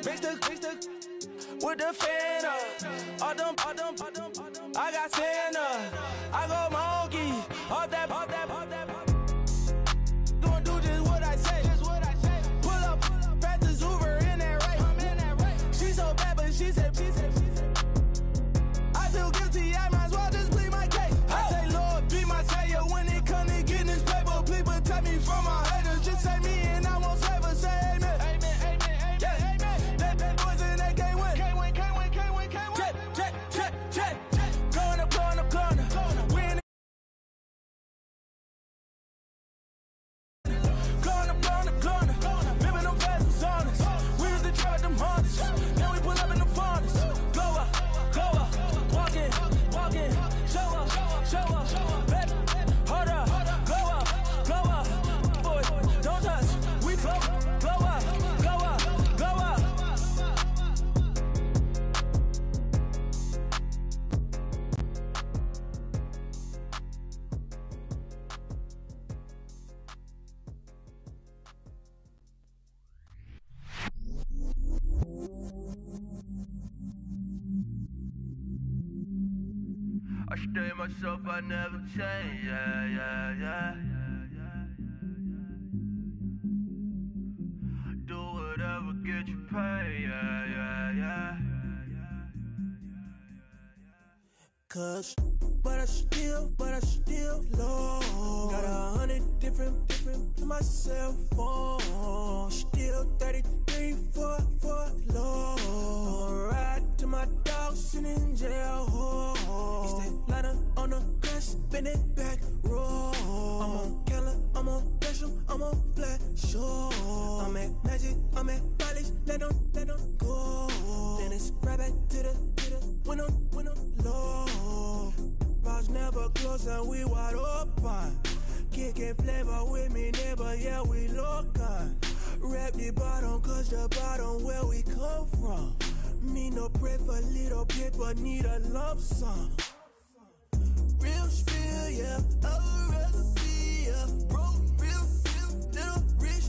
with the fan up. All them, I got Santa. I go monkey, off that. Don't do just what I say. Pull up, practice Uber in that race. She so bad, but she said. I feel guilty, I might as well just plead my case. I say, Lord, be my savior when it come to getting this paper. Please protect me from my haters. Just say me and I won't save her. Say amen. That boys and they can't win. Check. Going up. We in corner. Living them fast and saunas. We used to trap them hardest. Now we pull up in the furnace. Glow up. Walking. Show up. Baby, hold up. Glow up. Boy, don't touch. We glow up. I stay myself, I never change, yeah. Do whatever, get you paid, yeah. Cause, but I still low. Got 100 different to my cell phone. Still 33 for low. I'ma ride to my dog sitting in jail. It's that ladder on the grass, spin it back, roll. I'm on Keller, I'm on Bishop, I'm on Flat Shore. I'm at Magic, I'm at Bally's, let them go. Then it's right back to the window low. Bars never close and we wide open. Kicking flavor with me, neighbor, yeah, we local. Rap the bottom, cause the bottom where we come from. Me no pray for little paper, need a lump sum. Real spill, yeah, I would rather be a broke, real, little rich.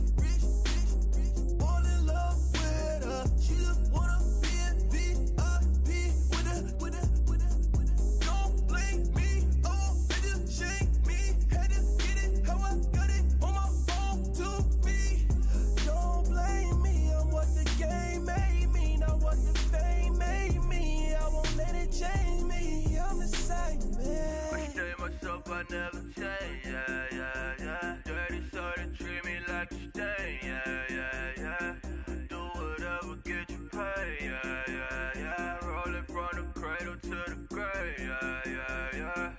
Fall in love with her, she just wanna be a VIP with her. Don't blame me, oh, they just shame me. Had to get it, how I got it on my phone to be. Don't blame me, I'm what the game made me, not what the fame made me. I won't let it change me, I'm the same man. I stay myself, I never change, yeah. Dirty soda, treat me like a stain, yeah. Do whatever, get you paid, yeah. Rolling from the cradle to the grave, yeah.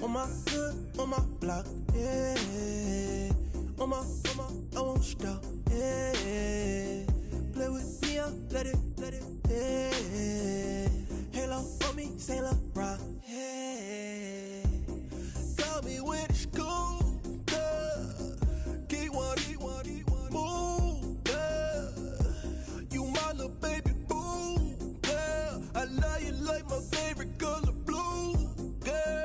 On my hood, on my block, yeah. On my, I won't stop, yeah. Play with me, let it, yeah. Halo on me, Saint Laurent, yeah. Got me with the school, yeah. Keep one, move, yeah. You my little baby boo, yeah. I love you like my favorite color blue, girl.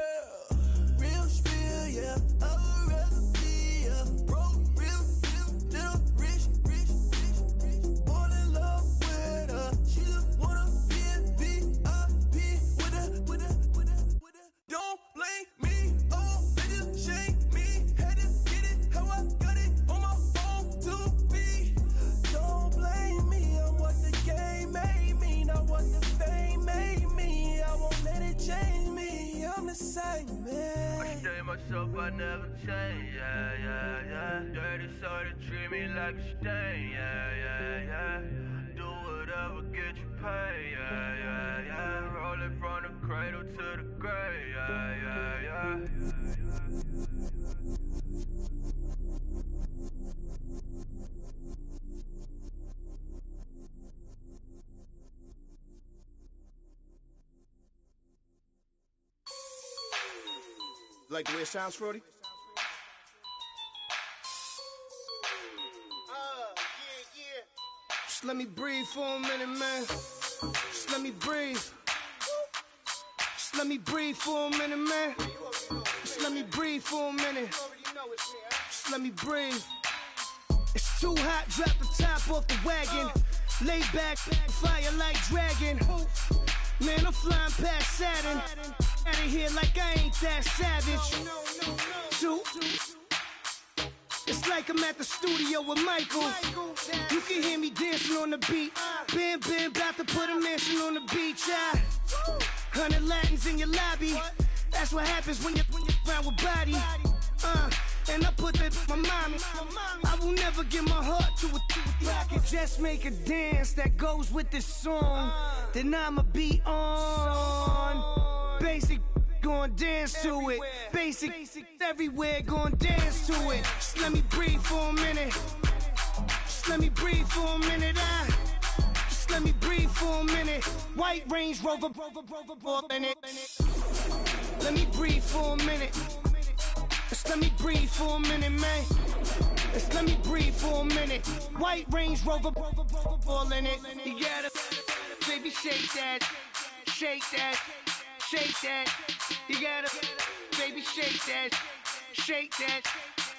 Real spill, yeah. I would rather be a broke, real, little rich. Fall in love with her, she just wanna be a VIP with her. Don't blame me, oh, they just shame me. Had to get it, how I got it on my phone to be. Don't blame me, I'm what the game made me, not what the fame made me. I won't let it change me, I'm the same man. I stay myself, I never change, yeah. Dirty soda, treat me like a stain, yeah. Do whatever, get you paid, yeah. Rolling from the cradle to the grave, yeah. Like the way it sounds, Frody? Yeah. Just let me breathe for a minute, man. Just let me breathe. Just let me breathe for a minute, man. Just let me breathe for a minute. Just let me breathe. It's too hot, drop the top off the wagon. Lay back, fire like dragon. Man, I'm flying past Saturn. Out of here like I ain't that savage. Two. It's like I'm at the studio with Michael. You can hear me dancing on the beat. Bam, bam, about to put a mansion on the beach. 100 Latins in your lobby. That's what happens when you're around with body. And I put that in my mommy. I will never give my heart to a rocket. Just make a dance that goes with this song. Then I'ma be on. Basic, gon' dance to it. Basic, everywhere, gon' dance to it. Just let me breathe for a minute. Just let me breathe for a minute. Just let me breathe for a minute. White Range Rover, in it. Let me breathe for a minute. Just let me breathe for a minute, man. Just let me breathe for a minute. White Range Rover, ball in it. You gotta, baby, shake that, shake that, shake that. You gotta, baby, shake that, shake that.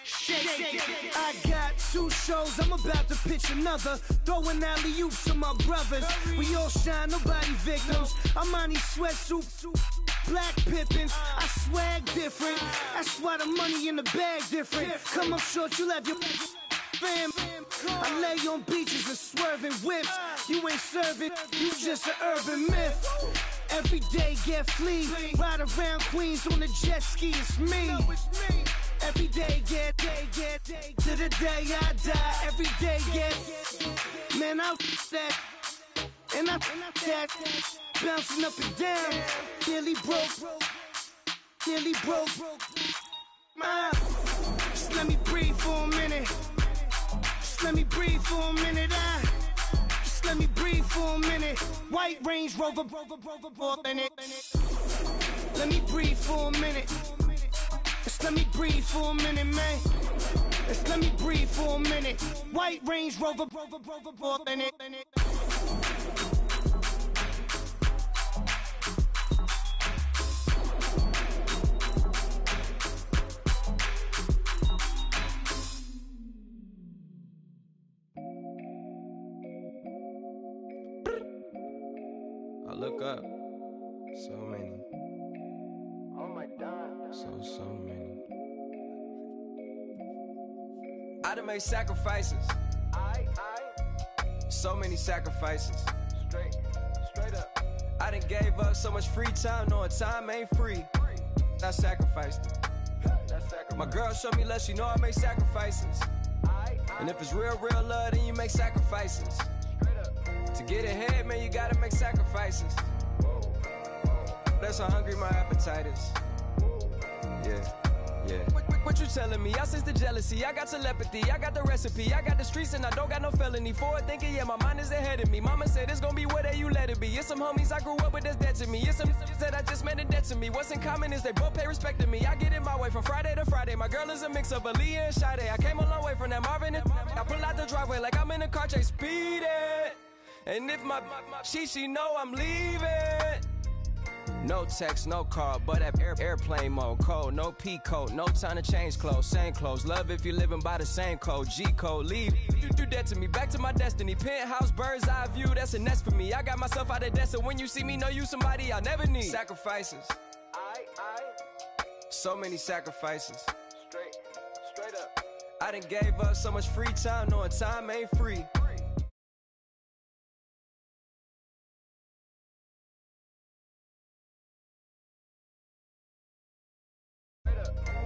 Shake. I got 2 shows, I'm about to pitch another. Throwing alley-oops to my brothers. We all shine, nobody victims. I'm on these sweatsuits, black Pippins. I swag different. That's why the money in the bag different. Come up short, you'll have your fam. I lay on beaches and swerving whips. You ain't serving, you just an urban myth. Every day get flea. Ride around Queens on a jet ski, it's me. Every day get to the day I die. Every day get, man, I that, and I that, bouncing up and down. Nearly broke. Just let me breathe for a minute. Just let me breathe for a minute. Just let me breathe for a minute. White Range Rover, in it. Let me breathe for a minute. Just let me breathe for a minute, man. Just let me breathe for a minute. White Range Rover, in it. I look up, so many. Oh my God. So many. I done made sacrifices. So many sacrifices. Straight up. I done gave up so much free time, knowing time ain't free. I sacrificed it. My girl showed me love, she know I make sacrifices. And if it's real love, then you make sacrifices. To get ahead, man, you gotta make sacrifices. That's how hungry my appetite is. Yeah. What you telling me? I sense the jealousy, I got telepathy, I got the recipe, I got the streets and I don't got no felony. Forward thinking, yeah, my mind is ahead of me. Mama said it's gonna be whatever you let it be. It's some homies I grew up with that's dead to me. It's some that I just met in debt to me. What's in common is they both pay respect to me. I get in my way from Friday to Friday. My girl is a mix of Aaliyah and Sade. I came a long way from that Marvin and I pull out the driveway like I'm in a car chase speeding. And if my she know I'm leaving. No text, no call, but at airplane mode. Code, no P code, no time to change clothes. Same clothes, love if you're living by the same code. G code, leave. You do that to me, back to my destiny. Penthouse, bird's eye view, that's a nest for me. I got myself out of debt, so when you see me, know you somebody I'll never need. Sacrifices. So many sacrifices. Straight up. I done gave up so much free time, knowing time ain't free.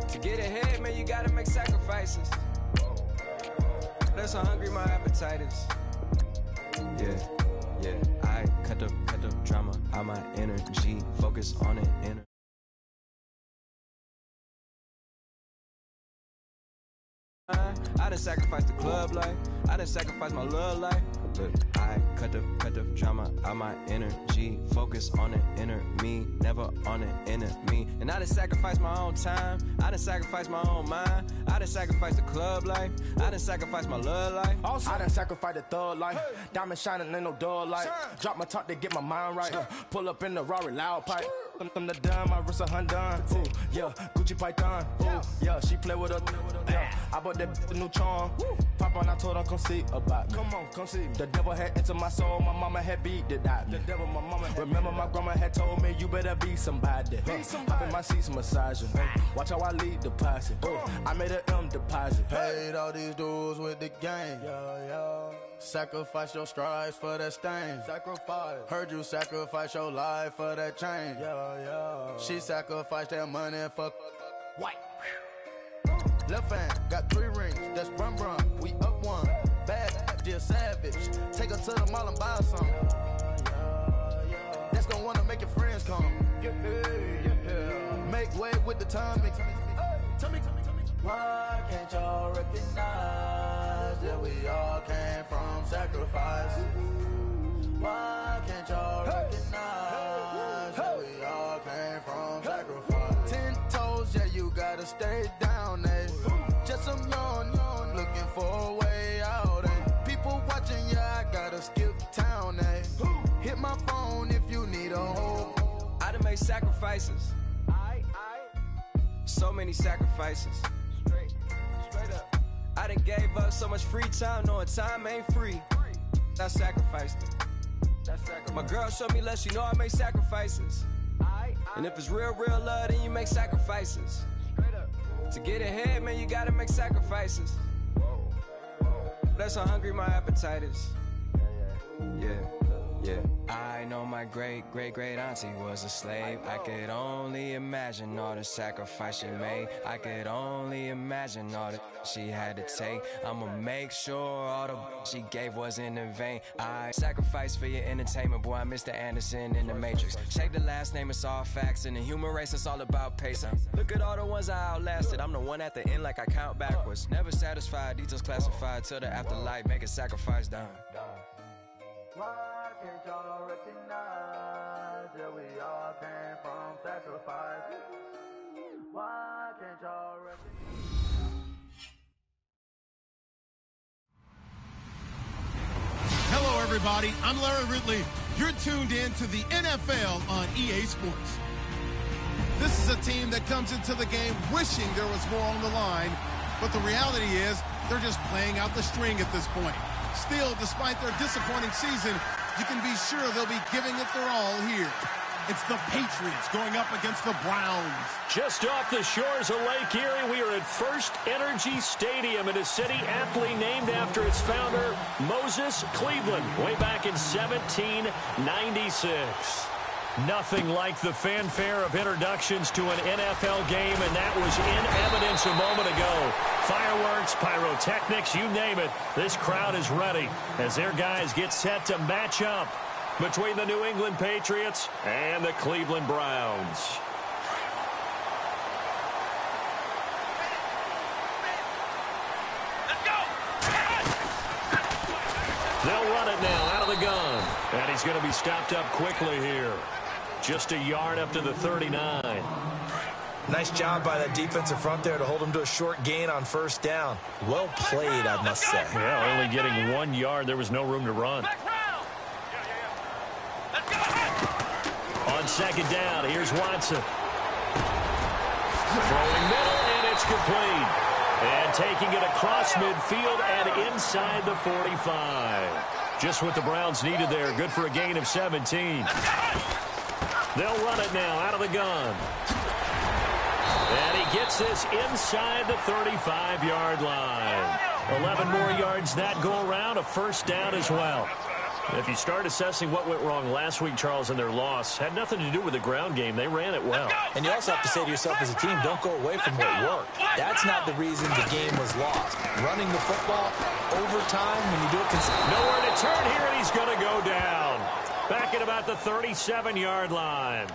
To get ahead, man, you gotta make sacrifices. That's how hungry my appetite is. Yeah. I cut the drama out my energy, focus on it. I done sacrificed the club life, I done sacrificed my love life. Look, I cut the drama out my energy, focus on the inner me, never on the enemy. And I done sacrificed my own time, I done sacrificed my own mind, I done sacrificed the club life, I done sacrificed my love life. Also, I done sacrificed the thug life, diamond shining in no dull light. Drop my top to get my mind right, pull up in the Rari loud pipe. I'm the dime, my wrist a Hyundai. Ooh, yeah, Gucci Python. Ooh, yeah, she play with her. Yeah, I bought that the new charm. Pop on, I told her come see about me. Come on, come see me. The devil had entered my soul, my mama had beat it out. The devil, my mama had remember my grandma had told me, you better be somebody. Hop in my seats massaging. Watch how I lead the posse. I made an M deposit. Paid all these dudes with the game. Sacrifice your strides for that stain. Sacrifice. Heard you sacrifice your life for that chain. She sacrificed that money for white. Left hand got 3 rings. That's brum brum. We up one. Bad, dear savage. Take her to the mall and buy some. That's gonna wanna make your friends come. Make way with the timing. Tell me. Why can't y'all recognize that we all came from sacrifice? Why can't y'all recognize that we all came from sacrifice? 10 toes, yeah, you gotta stay down, eh? Just some yawn, looking for a way out, eh? People watching, yeah, I gotta skip town, eh? Hit my phone if you need a hold. I done made sacrifices. So many sacrifices. Straight up. I done gave up so much free time, knowing time ain't free. I sacrificed it. My girl showed me love, she know I make sacrifices. And if it's real love, then you make sacrifices. To get ahead, man, you gotta make sacrifices. That's how hungry my appetite is. Yeah. I know my great auntie was a slave. I could only imagine all the sacrifice she made. I could only imagine all that she had to take. I'ma make sure all the she gave wasn't in vain. I sacrifice for your entertainment, boy. I'm Mr. Anderson in the Matrix. Check the last name, it's all facts. In the human race, it's all about pacing. Look at all the ones I outlasted. I'm the one at the end like I count backwards. Never satisfied, details classified till the afterlife. Make a sacrifice down. Why can't y'all recognize that we all came from sacrifice? Why can't y'all recognize? Hello, everybody. I'm Larry Ridley. You're tuned in to the NFL on EA Sports. This is a team that comes into the game wishing there was more on the line, but the reality is they're just playing out the string at this point. Still, despite their disappointing season, you can be sure they'll be giving it their all here. It's the Patriots going up against the Browns. Just off the shores of Lake Erie, we are at First Energy Stadium in a city aptly named after its founder, Moses Cleveland, way back in 1796. Nothing like the fanfare of introductions to an NFL game, and that was in evidence a moment ago. Fireworks, pyrotechnics, you name it. This crowd is ready as their guys get set to match up between the New England Patriots and the Cleveland Browns. They'll run it now out of the gun, and he's going to be stopped up quickly here. Just a yard up to the 39. Nice job by that defensive front there to hold him to a short gain on first down. Well played, I must say. Yeah, only getting 1 yard. There was no room to run. On second down, here's Watson. Throwing middle, and it's complete. And taking it across midfield and inside the 45. Just what the Browns needed there. Good for a gain of 17. They'll run it now out of the gun. And he gets this inside the 35-yard line. 11 more yards that go around, a first down as well. If you start assessing what went wrong last week, Charles, in their loss, had nothing to do with the ground game. They ran it well. And you also have to say to yourself as a team, don't go away from what worked. That's not the reason the game was lost. Running the football, overtime, when you do it consistently. Nowhere to turn here, and he's going to go down. Back at about the 37-yard line.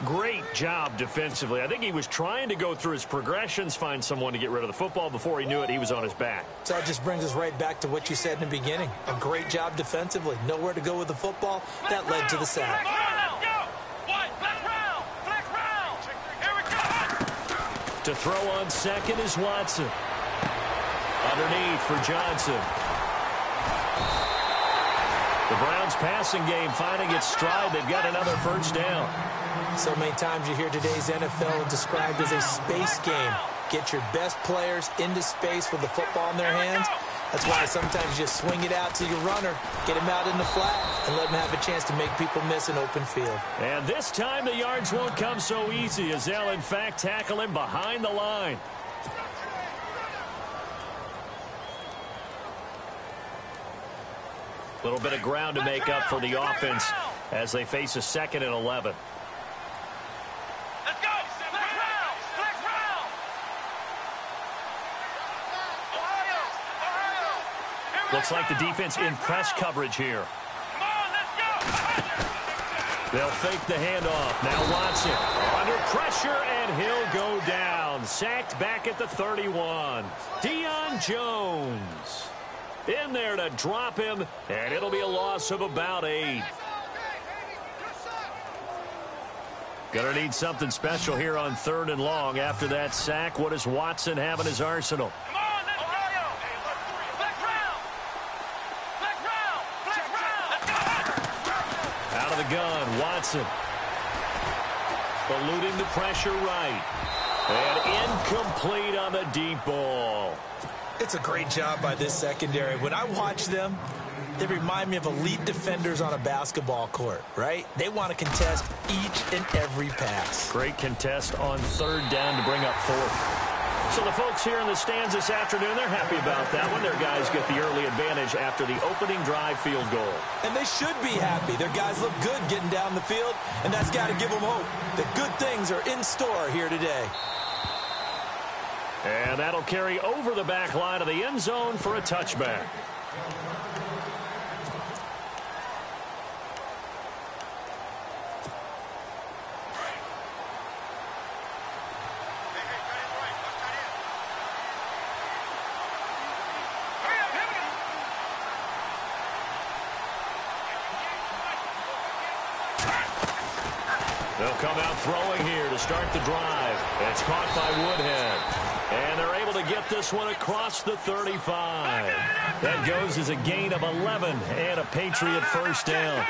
Great job defensively. I think he was trying to go through his progressions, find someone to get rid of the football. Before he knew it, he was on his back. So that just brings us right back to what you said in the beginning. A great job defensively. Nowhere to go with the football. That led to the sack. To throw on second is Watson. Underneath for Johnson. The Browns passing game finding its stride. They've got another first down. So many times you hear today's NFL described as a space game. Get your best players into space with the football in their hands, That's why sometimes you just swing it out to your runner, get him out in the flat, and let him have a chance to make people miss an open field. And this time the yards won't come so easy as they'll, in fact, tackle him behind the line. A little bit of ground to make up for the offense as they face a 2nd and 11. Let's go! Flex round! Flex round! Ohio! Looks like the defense in press coverage here. Come on, let's go! They'll fake the handoff. Now Watson under pressure, and he'll go down. Sacked back at the 31. Deion Jones in there to drop him, and it'll be a loss of about 8. Gonna need something special here on 3rd and long after that sack. What does Watson have in his arsenal? Come on, let's Ohio! Flex round! Flex round! Flex round! Let's go! Out of the gun, Watson. Eluding the pressure right. And incomplete on the deep ball. It's a great job by this secondary. When I watch them, they remind me of elite defenders on a basketball court, right? They want to contest each and every pass. Great contest on 3rd down to bring up 4th. So the folks here in the stands this afternoon, they're happy about that one. Their guys get the early advantage after the opening drive field goal. And they should be happy. Their guys look good getting down the field, and that's got to give them hope that good things are in store here today. And that'll carry over the back line of the end zone for a touchback. They'll come out throwing here to start the drive. It's caught by Woodhead. And they're able to get this one across the 35. That goes as a gain of 11 and a Patriot 1st down.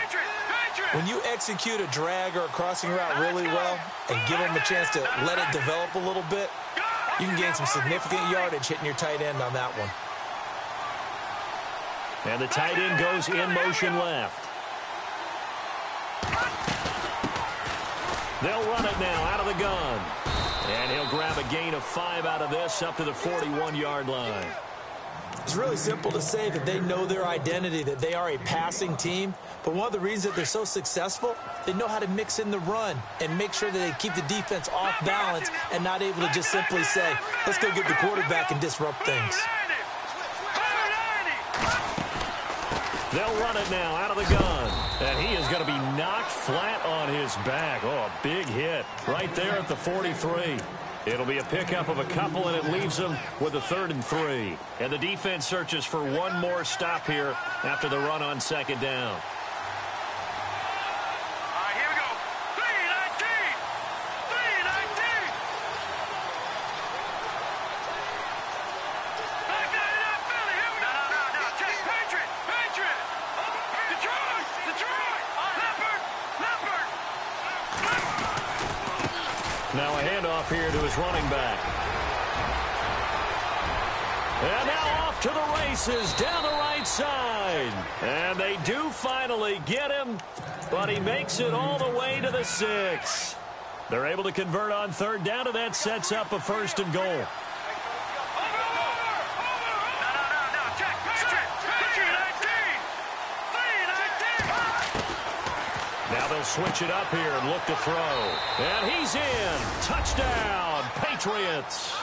When you execute a drag or a crossing route really well and give them a chance to let it develop a little bit, you can gain some significant yardage hitting your tight end on that one. And the tight end goes in motion left. They'll run it now out of the gun. And he'll grab a gain of 5 out of this up to the 41-yard line. It's really simple to say that they know their identity, that they are a passing team. But one of the reasons that they're so successful, they know how to mix in the run and make sure that they keep the defense off balance and not able to just simply say, let's go get the quarterback and disrupt things. They'll run it now out of the gun. And he is going to be knocked flat on his back. Oh, a big hit right there at the 43. It'll be a pickup of a couple, and it leaves them with a 3rd and 3. And the defense searches for one more stop here after the run on 2nd down. Now a handoff here to his running back. And now off to the races down the right side. And they do finally get him, but he makes it all the way to the 6. They're able to convert on 3rd down, and that sets up a 1st and goal. Now they'll switch it up here and look to throw. And he's in. Touchdown, Patriots.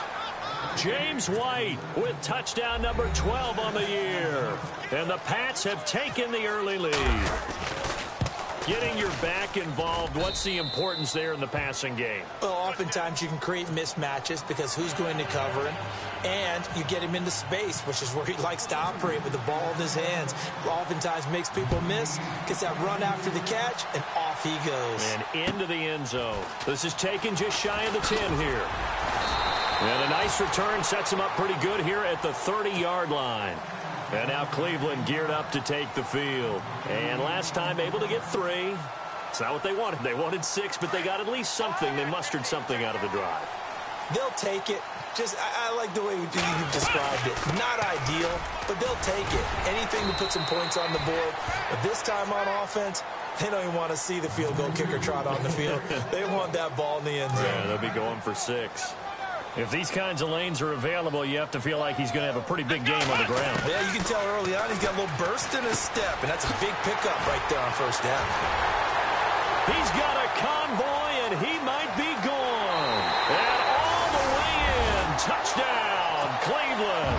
James White with touchdown number 12 on the year. And the Pats have taken the early lead. Getting your back involved, what's the importance there in the passing game? Well, oftentimes you can create mismatches because who's going to cover him? And you get him into space, which is where he likes to operate with the ball in his hands. Oftentimes makes people miss, gets that run after the catch, and off he goes. And into the end zone. This is taken just shy of the 10 here. And a nice return sets him up pretty good here at the 30-yard line. And now Cleveland geared up to take the field. And last time able to get 3. It's not what they wanted. They wanted 6, but they got at least something. They mustered something out of the drive. They'll take it. I like the way you've described it. Not ideal, but they'll take it. Anything to put some points on the board. But this time on offense, they don't even want to see the field goal kicker trot on the field. They want that ball in the end zone. Yeah, they'll be going for 6. If these kinds of lanes are available, you have to feel like he's going to have a pretty big game on the ground. Yeah, you can tell early on he's got a little burst in his step, and that's a big pickup right there on first down. He's got a convoy, and he might be gone. And all the way in, touchdown, Cleveland.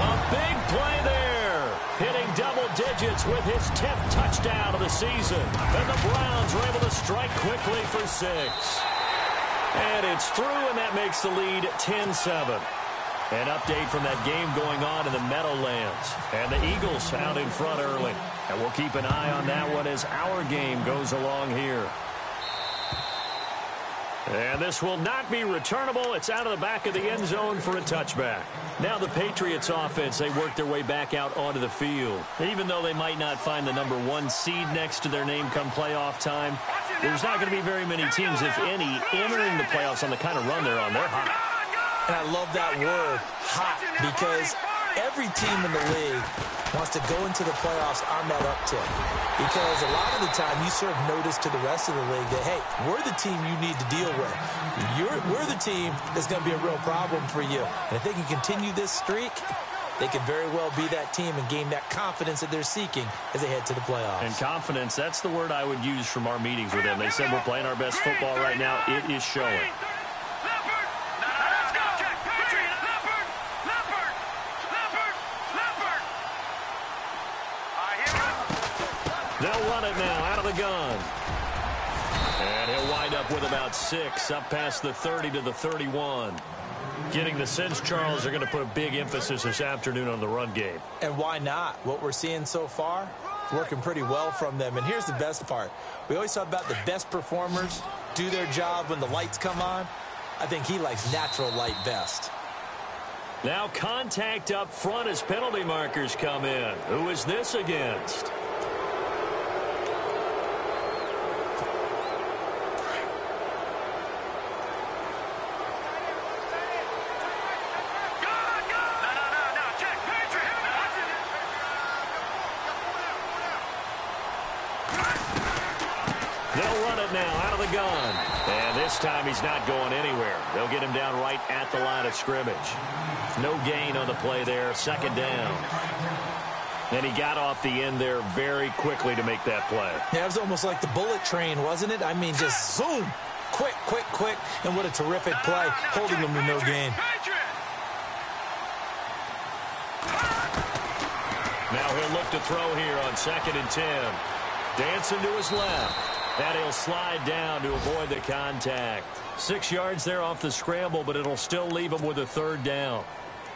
A big play there, hitting double digits with his 10th touchdown of the season. And the Browns are able to strike quickly for 6. And it's through, and that makes the lead 10-7. An update from that game going on in the Meadowlands. And the Eagles out in front early. And we'll keep an eye on that one as our game goes along here. And this will not be returnable. It's out of the back of the end zone for a touchback. Now the Patriots offense, they work their way back out onto the field. Even though they might not find the number 1 seed next to their name come playoff time, there's not going to be very many teams, if any, entering the playoffs on the kind of run they're on. They're hot. And I love that word, hot, because every team in the league wants to go into the playoffs on that uptick. Because a lot of the time you serve notice to the rest of the league that, hey, we're the team you need to deal with. We're the team that's going to be a real problem for you. And if they can continue this streak, they could very well be that team and gain that confidence that they're seeking as they head to the playoffs. And confidence, that's the word I would use from our meetings with them. They said we're playing our best football right now. It is showing. They'll run it now out of the gun. And he'll wind up with about 6 up past the 30 to the 31. Getting the sense, Charles, are going to put a big emphasis this afternoon on the run game. And why not? What we're seeing so far, working pretty well from them. And here's the best part. We always talk about the best performers do their job when the lights come on. I think he likes natural light best. Now contact up front as penalty markers come in. Who is this against? They'll run it now out of the gun. And this time he's not going anywhere. They'll get him down right at the line of scrimmage. No gain on the play there. 2nd down. And he got off the end there very quickly to make that play. Yeah, it was almost like the bullet train, wasn't it? I mean, just zoom. Quick, quick, quick. And what a terrific play, holding him to no gain. Now he'll look to throw here on 2nd and 10. Dancing to his left. And he'll slide down to avoid the contact. 6 yards there off the scramble, but it'll still leave him with a 3rd down.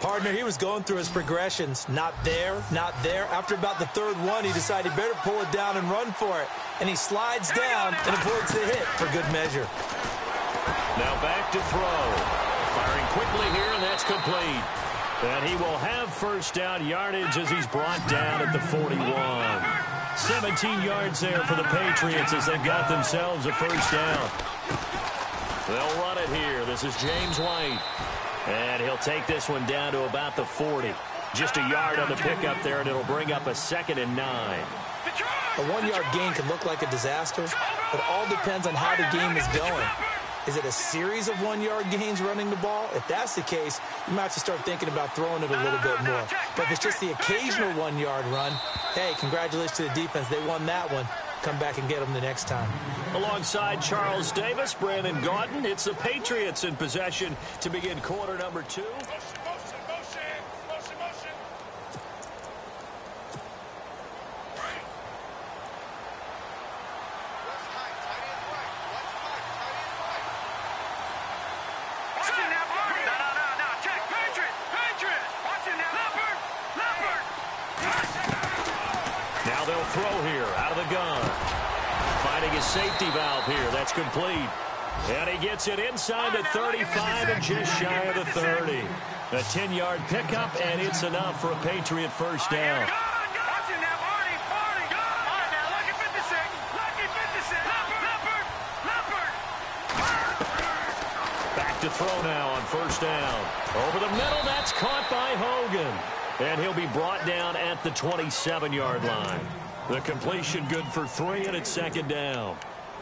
Partner, he was going through his progressions. Not there, not there. After about the 3rd one, he decided he better pull it down and run for it. And he slides down and avoids the hit for good measure. Now back to throw. Firing quickly here, and that's complete. And he will have 1st down yardage as he's brought down at the 41. 17 yards there for the Patriots as they've got themselves a 1st down. They'll run it here. This is James White. And he'll take this one down to about the 40. Just a yard on the pickup there, and it'll bring up a 2nd and 9. A 1-yard gain can look like a disaster. It all depends on how the game is going. Is it a series of 1-yard gains running the ball? If that's the case, you might have to start thinking about throwing it a little bit more. But if it's just the occasional 1-yard run, hey, congratulations to the defense. They won that one. Come back and get them the next time. Alongside Charles Davis, Brandon Gaudin, it's the Patriots in possession to begin quarter number 2. Now they'll throw here out of the gun. Finding his safety valve here. That's complete. And he gets it inside the 35 and just shy of the 30. A 10-yard pickup, and it's enough for a Patriot 1st down. Back to throw now on first down. Over the middle, that's caught by Hogan. And he'll be brought down at the 27-yard line. The completion good for 3, and it's second down.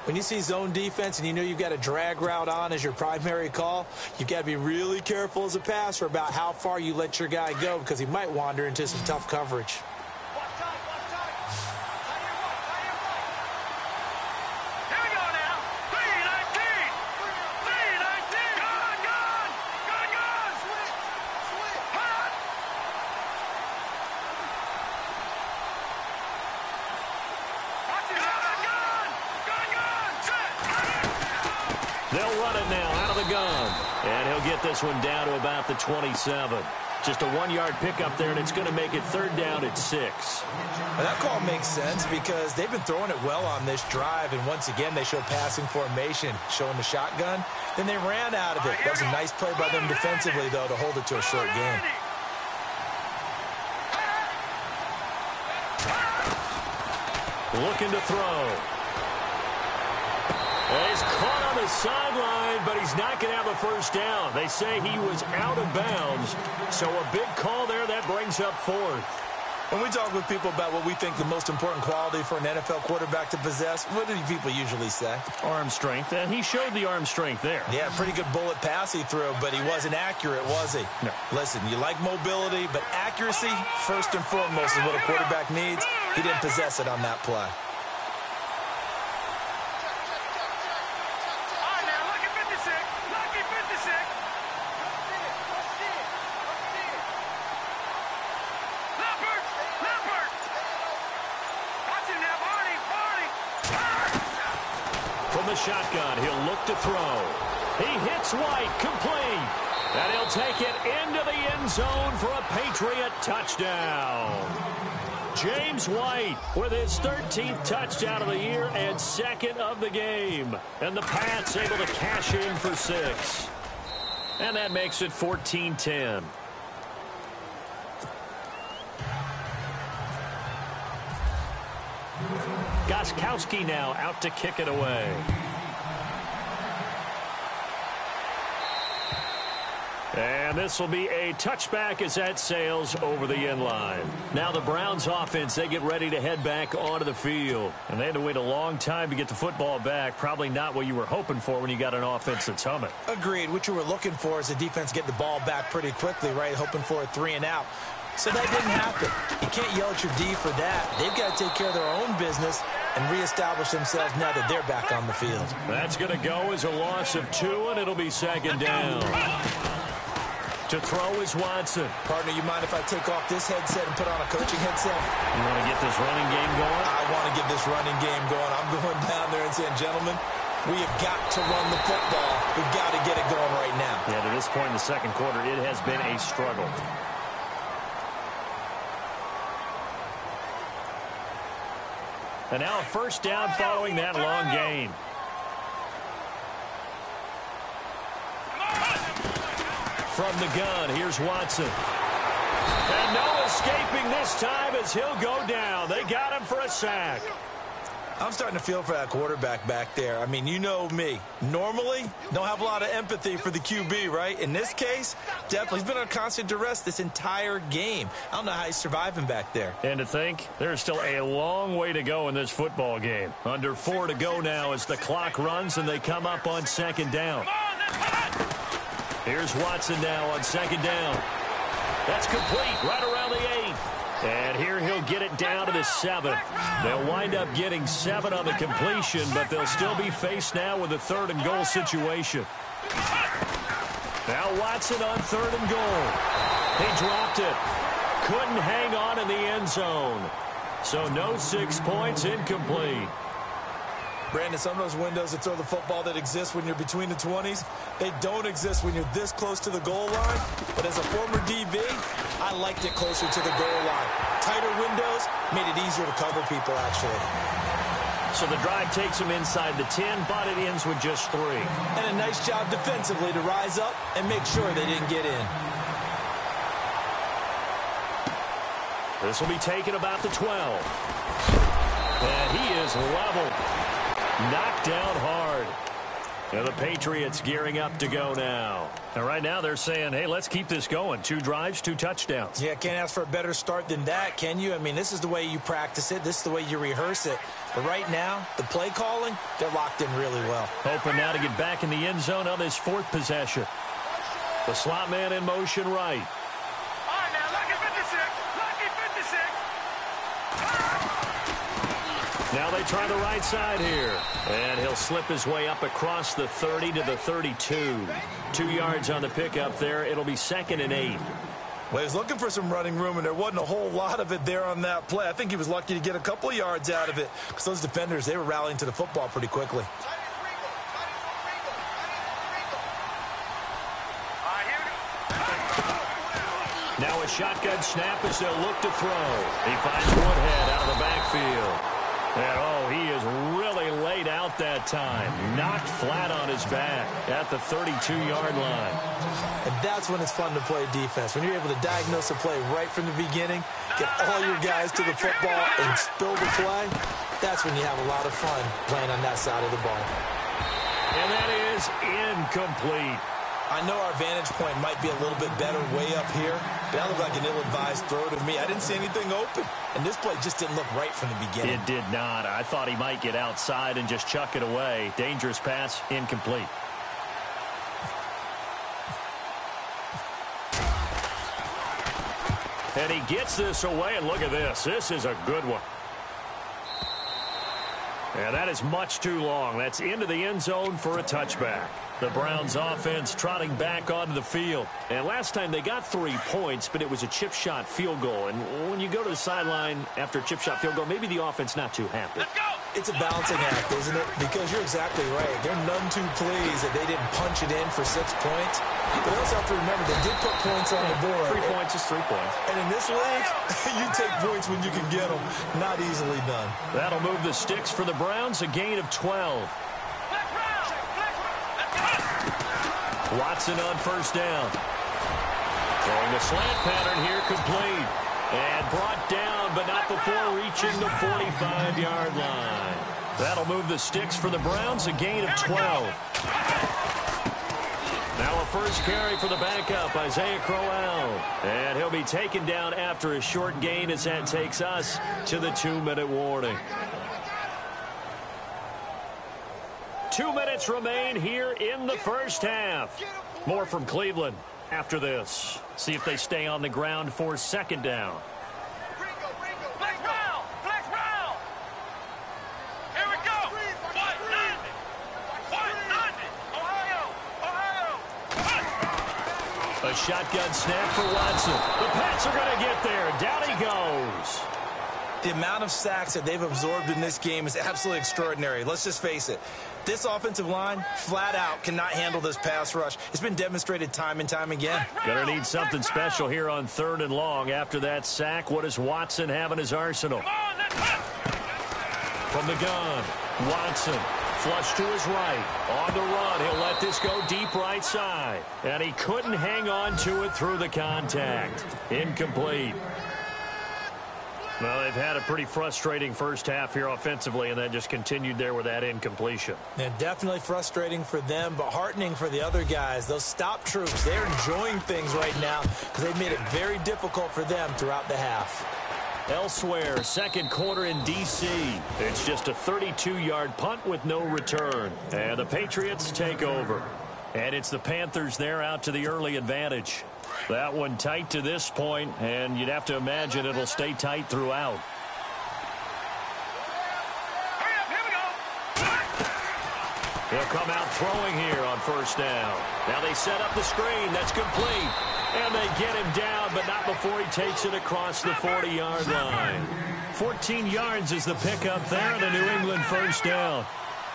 When you see zone defense and you know you've got a drag route on as your primary call, you've got to be really careful as a passer about how far you let your guy go because he might wander into some tough coverage. They'll run it now out of the gun. And he'll get this one down to about the 27. Just a 1-yard pickup there, and it's going to make it third down at 6. Well, that call makes sense because they've been throwing it well on this drive, and once again they show passing formation, showing the shotgun. Then they ran out of it. That was a nice play by them defensively, though, to hold it to a short game. Looking to throw. He's caught on the sideline, but he's not going to have a first down. They say he was out of bounds, so a big call there that brings up 4th. When we talk with people about what we think the most important quality for an NFL quarterback to possess, what do people usually say? Arm strength, and he showed the arm strength there. Yeah, pretty good bullet pass he threw, but he wasn't accurate, was he? No. Listen, you like mobility, but accuracy, first and foremost, is what a quarterback needs. He didn't possess it on that play. From the shotgun, he'll look to throw. He hits White, complete. And he'll take it into the end zone for a Patriot touchdown. James White with his 13th touchdown of the year and 2nd of the game. And the Pats able to cash in for 6. And that makes it 14-10. Gostkowski now out to kick it away. And this will be a touchback as that sails over the end line. Now the Browns offense, they get ready to head back onto the field. And they had to wait a long time to get the football back. Probably not what you were hoping for when you got an offense that's humming. Agreed. What you were looking for is the defense get the ball back pretty quickly, right? Hoping for a 3 and out. So that didn't happen. You can't yell at your D for that. They've got to take care of their own business and reestablish themselves now that they're back on the field. That's going to go as a loss of 2, and it'll be second down. To throw is Watson. Partner, you mind if I take off this headset and put on a coaching headset? You want to get this running game going? I want to get this running game going. I'm going down there and saying, gentlemen, we have got to run the football. We've got to get it going right now. Yeah, to this point in the second quarter, it has been a struggle. And now a first down following that long gain. From the gun, here's Watson. And no escaping this time as he'll go down. They got him for a sack. I'm starting to feel for that quarterback back there. I mean, you know me. Normally, don't have a lot of empathy for the QB, right? In this case, definitely. He's been on constant duress this entire game. I don't know how he's surviving back there. And to think, there's still a long way to go in this football game. Under 4 to go now as the clock runs and they come up on second down. Here's Watson now on second down. That's complete right around the 8. And here he'll get it down to the 7. They'll wind up getting 7 on the completion, but they'll still be faced now with a 3rd and goal situation. Now Watson on 3rd and goal. He dropped it. Couldn't hang on in the end zone. So no 6 points, incomplete. Brandon, some of those windows that throw the football that exist when you're between the 20s, they don't exist when you're this close to the goal line. But as a former DB, I liked it closer to the goal line. Tighter windows made it easier to cover people, actually. So the drive takes them inside the 10, but it ends with just 3. And a nice job defensively to rise up and make sure they didn't get in. This will be taken about the 12. And he is level. Knocked down hard. And the Patriots gearing up to go now. And right now they're saying, hey, let's keep this going. 2 drives, 2 touchdowns. Yeah, can't ask for a better start than that, can you? I mean, this is the way you practice it. This is the way you rehearse it. But right now, the play calling, they're locked in really well. Hoping now to get back in the end zone on this 4th possession. The slot man in motion right. All right, now, lucky 56. Lucky 56. Now they try the right side here. And he'll slip his way up across the 30 to the 32. 2 yards on the pickup there. It'll be 2nd and 8. Well, he was looking for some running room, and there wasn't a whole lot of it there on that play. I think he was lucky to get a couple of yards out of it because those defenders, they were rallying to the football pretty quickly. Now a shotgun snap as they'll look to throw. He finds Woodhead out of the backfield. And, oh, he is really laid out that time. Knocked flat on his back at the 32-yard line. And that's when it's fun to play defense. When you're able to diagnose a play right from the beginning, get all your guys to the football and spill the play, that's when you have a lot of fun playing on that side of the ball. And that is incomplete. I know our vantage point might be a little bit better way up here, but that looked like an ill-advised throw to me. I didn't see anything open, and this play just didn't look right from the beginning. It did not. I thought he might get outside and just chuck it away. Dangerous pass, incomplete. And he gets this away, and look at this. This is a good one. And that is much too long. That's into the end zone for a touchback. The Browns offense trotting back onto the field. And last time they got 3 points, but it was a chip shot field goal. And when you go to the sideline after a chip shot field goal, maybe the offense not too happy. Let's go. It's a balancing act, isn't it? Because you're exactly right. They're none too pleased that they didn't punch it in for 6 points. But also have to remember, they did put points on the board. 3 points is 3 points. And in this league, you take points when you can get them. Not easily done. That'll move the sticks for the Browns, a gain of 12. Watson on first down. Throwing the slant pattern here complete. And brought down, but not before reaching the 45-yard line. That'll move the sticks for the Browns, a gain of 12. Now a first carry for the backup, Isaiah Crowell. And he'll be taken down after a short gain as that takes us to the 2-minute warning. 2 minutes remain here in the first half. More from Cleveland after this. See if they stay on the ground for 2nd down. Flex round. Flex round. Here we go. 190. 190. Ohio. A shotgun snap for Watson. The Pats are going to get there. Down he goes. The amount of sacks that they've absorbed in this game is absolutely extraordinary. Let's just face it. This offensive line, flat out, cannot handle this pass rush. It's been demonstrated time and time again. Gonna need something special here on 3rd and long. After that sack, what does Watson have in his arsenal? From the gun, Watson, flush to his right. On the run, he'll let this go deep right side. And he couldn't hang on to it through the contact. Incomplete. Well, they've had a pretty frustrating first half here offensively, and then just continued there with that incompletion. Yeah, definitely frustrating for them, but heartening for the other guys. Those stop troops, they're enjoying things right now because they've made it very difficult for them throughout the half. Elsewhere, 2nd quarter in D.C. It's just a 32-yard punt with no return. And the Patriots take over. And it's the Panthers there out to the early advantage. That one tight to this point, and you'd have to imagine it'll stay tight throughout. Hurry up, here we go. He'll come out throwing here on first down. Now they set up the screen. That's complete. And they get him down, but not before he takes it across the 40-yard line. 14 yards is the pickup there, and a New England first down.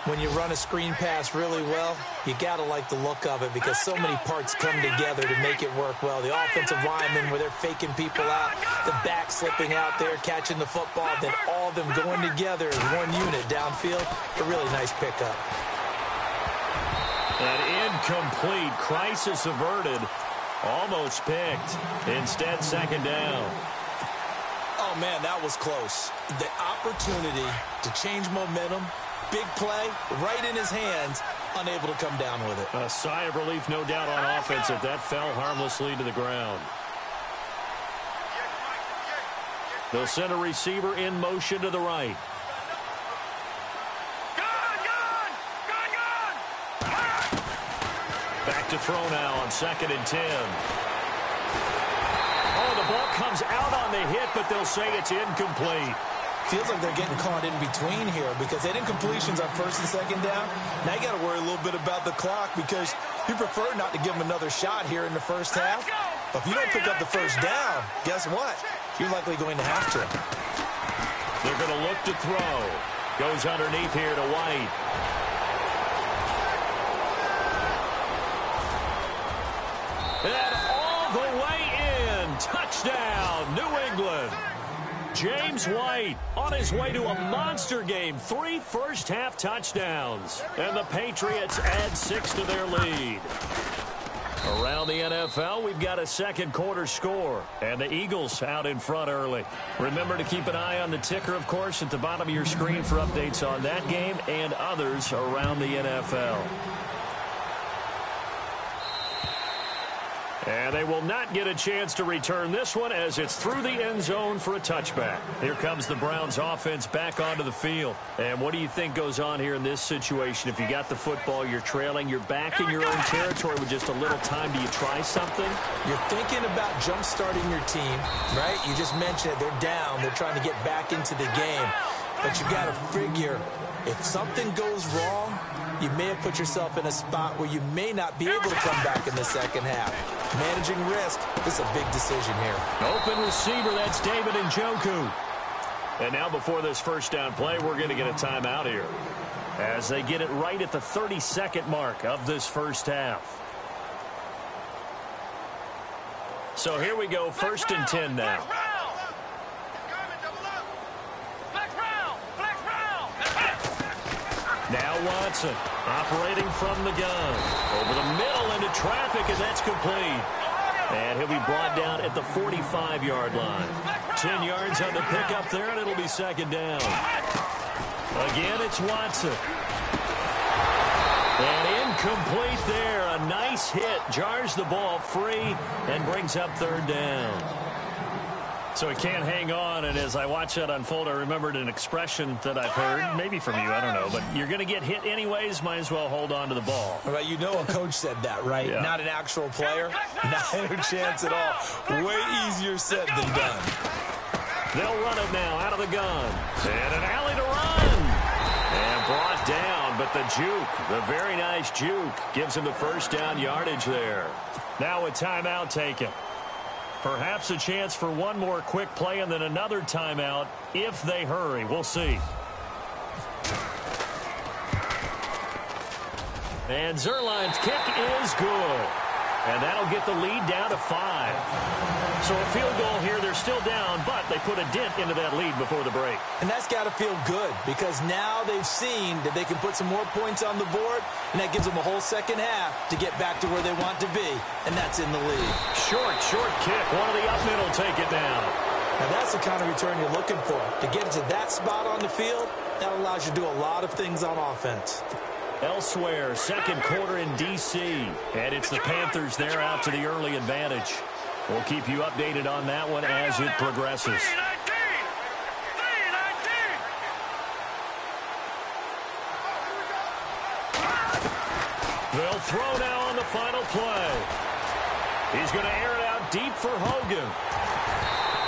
When you run a screen pass really well, you got to like the look of it because so many parts come together to make it work well. The offensive linemen where they're faking people out, the back slipping out there, catching the football, then all of them going together as one unit downfield. A really nice pickup. An incomplete, crisis averted, almost picked. Instead, 2nd down. Oh, man, that was close. The opportunity to change momentum, big play, right in his hands, unable to come down with it. A sigh of relief, no doubt, on offense if that fell harmlessly to the ground. They'll send a receiver in motion to the right. Back to throw now on 2nd and 10. Oh, the ball comes out on the hit, but they'll say it's incomplete. Feels like they're getting caught in between here because they did incompletions on 1st and 2nd down. Now you got to worry a little bit about the clock because you prefer not to give them another shot here in the first half. But if you don't pick up the first down, guess what? You're likely going to have to. They're going to look to throw. Goes underneath here to White. And all the way in. Touchdown, New England. James White on his way to a monster game. 3 first-half touchdowns. And the Patriots add 6 to their lead. Around the NFL, we've got a second quarter score. And the Eagles out in front early. Remember to keep an eye on the ticker, of course, at the bottom of your screen for updates on that game and others around the NFL. And they will not get a chance to return this one as it's through the end zone for a touchback. Here comes the Browns offense back onto the field. And what do you think goes on here in this situation? If you got the football, you're trailing, you're back in your own territory with just a little time. Do you try something? You're thinking about jump-starting your team, right? You just mentioned it. They're down. They're trying to get back into the game. But you got to figure if something goes wrong, you may have put yourself in a spot where you may not be able to come back in the second half. Managing risk, this is a big decision here. Open receiver, that's David Njoku. And now before this first down play, we're going to get a timeout here as they get it right at the 30-second mark of this first half. So here we go, 1st and 10 now. Now Watson operating from the gun. Over the middle into traffic, and that's complete. And he'll be brought down at the 45-yard line. 10 yards on the pickup there, and it'll be 2nd down. Again, it's Watson. And incomplete there. A nice hit. Jars the ball free and brings up 3rd down. So he can't hang on, and as I watch that unfold, I remembered an expression that I've heard, maybe from you, I don't know, but you're going to get hit anyways, might as well hold on to the ball. Well, you know a coach said that, right? Yeah. Not an actual player. Not a chance at all. Way easier said than done. They'll run it now out of the gun. And an alley to run. And brought down, but the juke, the very nice juke, gives him the first down yardage there. Now a timeout taken. Perhaps a chance for one more quick play and then another timeout if they hurry. We'll see. And Zerline's kick is good. And that'll get the lead down to 5. So a field goal here. They're still down, but they put a dent into that lead before the break. And that's got to feel good because now they've seen that they can put some more points on the board, and that gives them a whole second half to get back to where they want to be, and that's in the lead. Short kick. One of the up middle take it down. Now that's the kind of return you're looking for. To get to that spot on the field, that allows you to do a lot of things on offense. Elsewhere, second quarter in D.C. And it's the Panthers there out to the early advantage. We'll keep you updated on that one as it progresses. They'll throw now on the final play. He's going to air it out deep for Hogan.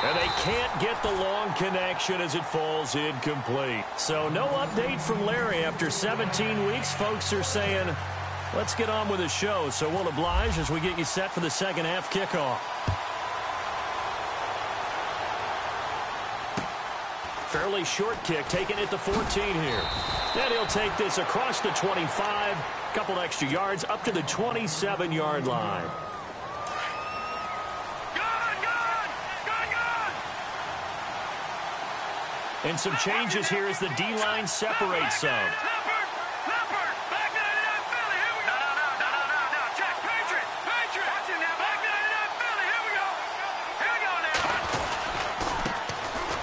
And they can't get the long connection as it falls incomplete. So no update from Larry after 17 weeks. Folks are saying, let's get on with the show. So we'll oblige as we get you set for the second half kickoff. Fairly short kick, taken at the 14 here. Then he'll take this across the 25, couple extra yards up to the 27-yard line. And some changes here as the D-line separates some.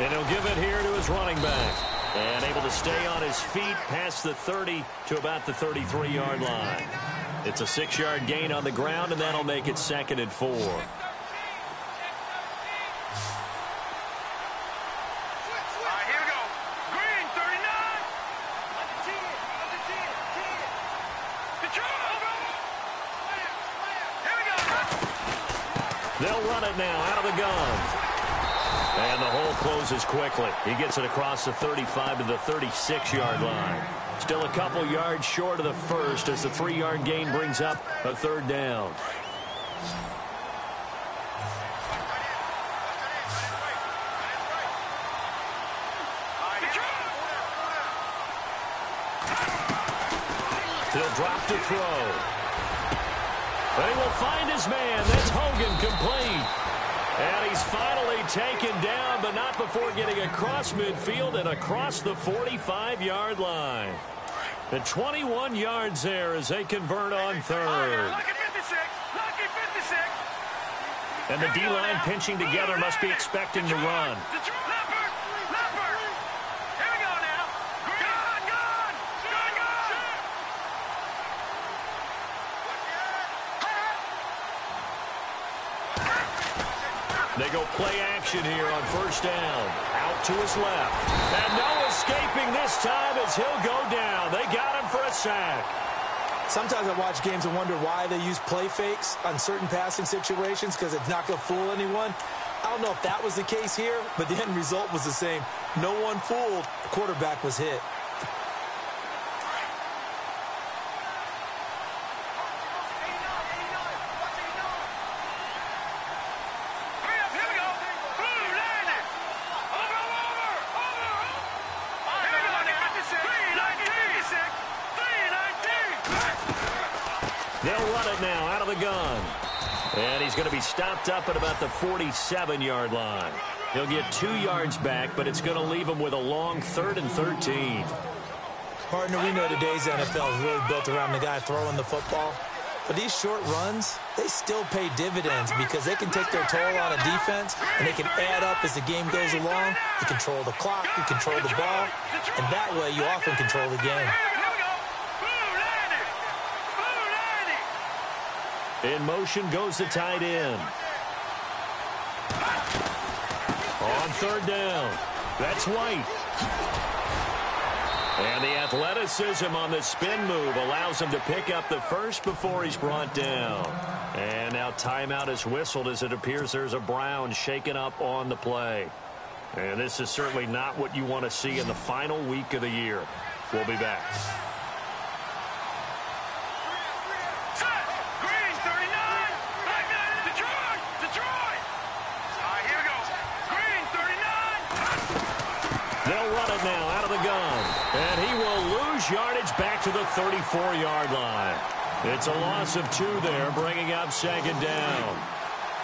And he'll give it here to his running back. And able to stay on his feet past the 30 to about the 33-yard line. It's a 6-yard gain on the ground, and that'll make it 2nd and 4. They'll run it now out of the gun. And the hole closes quickly. He gets it across the 35 to the 36-yard line. Still a couple yards short of the first as the 3-yard gain brings up a 3rd down. He'll drop to throw. They will find his man. That's Hogan, complete. And he's finally taken down, but not before getting across midfield and across the 45-yard line. The 21 yards there as they convert on 3rd. And the D-line pinching together must be expecting to run. They go play action here on 1st down. Out to his left. And no escaping this time as he'll go down. They got him for a sack. Sometimes I watch games and wonder why they use play fakes on certain passing situations because it's not going to fool anyone. I don't know if that was the case here, but the end result was the same. No one fooled. The quarterback was hit. They'll run it now out of the gun. And he's going to be stopped up at about the 47-yard line. He'll get 2 yards back, but it's going to leave him with a long 3rd and 13. Partner, we know today's NFL is really built around the guy throwing the football. But these short runs, they still pay dividends because they can take their toll on a defense, and they can add up as the game goes along. You control the clock, you control the ball, and that way you often control the game. In motion goes the tight end. On 3rd down, that's White. And the athleticism on the spin move allows him to pick up the first before he's brought down. And now timeout is whistled as it appears there's a Brown shaken up on the play. And this is certainly not what you want to see in the final week of the year. We'll be back. They'll run it now out of the gun. And he will lose yardage back to the 34-yard line. It's a loss of 2 there, bringing up 2nd down.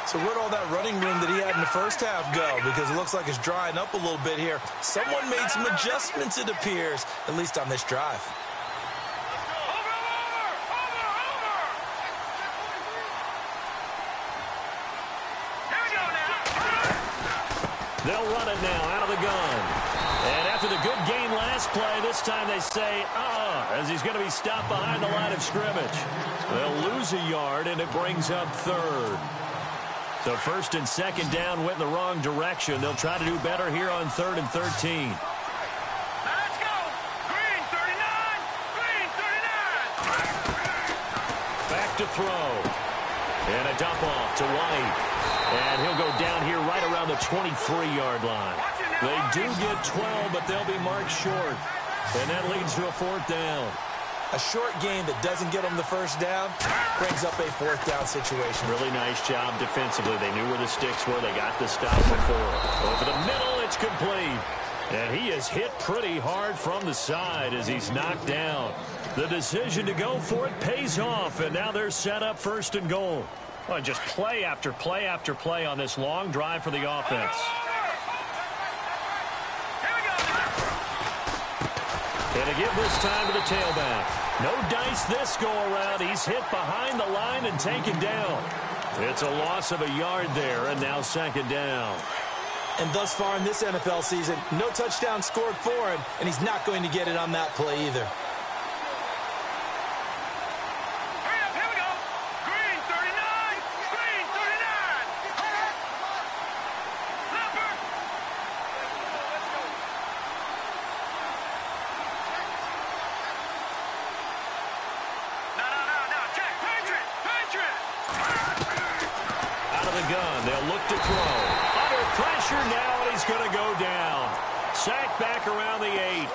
So where'd all that running room that he had in the first half go? Because it looks like it's drying up a little bit here. Someone made some adjustments, it appears, at least on this drive. They'll run it now out of the gun. And after the good gain last play, this time they say, as he's going to be stopped behind the line of scrimmage. They'll lose a yard, and it brings up 3rd. So 1st and 2nd down went in the wrong direction. They'll try to do better here on 3rd and 13. Let's go! Green 39! Green 39! Back to throw. And a dump off to White. And he'll go down here right around the 23-yard line. They do get 12, but they'll be marked short. And that leads to a 4th down. A short game that doesn't get them the first down brings up a 4th down situation. Really nice job defensively. They knew where the sticks were. They got the stop before. Over the middle, it's complete. And he is hit pretty hard from the side as he's knocked down. The decision to go for it pays off, and now they're set up 1st and goal. Well, just play after play after play on this long drive for the offense. And a give this time to the tailback. No dice this go-around. He's hit behind the line and taken down. It's a loss of a yard there, and now 2nd down. And thus far in this NFL season, no touchdown scored for him, and he's not going to get it on that play either. Gun. They'll look to throw. Under pressure now, and he's going to go down. Sacked back around the 8.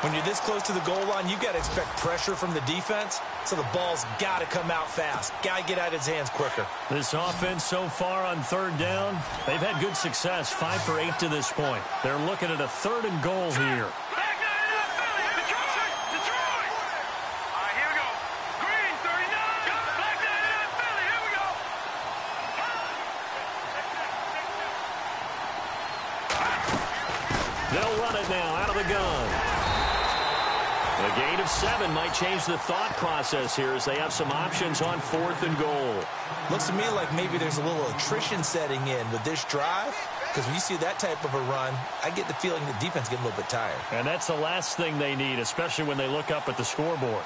When you're this close to the goal line, you've got to expect pressure from the defense, so the ball's got to come out fast. Got to get out of his hands quicker. This offense so far on third down, they've had good success, 5 for 8 to this point. They're looking at a 3rd and goal here. They'll run it now out of the gun. A gain of 7 might change the thought process here as they have some options on 4th and goal. Looks to me like maybe there's a little attrition setting in with this drive, because when you see that type of a run, I get the feeling the defense getting a little bit tired. And that's the last thing they need, especially when they look up at the scoreboard.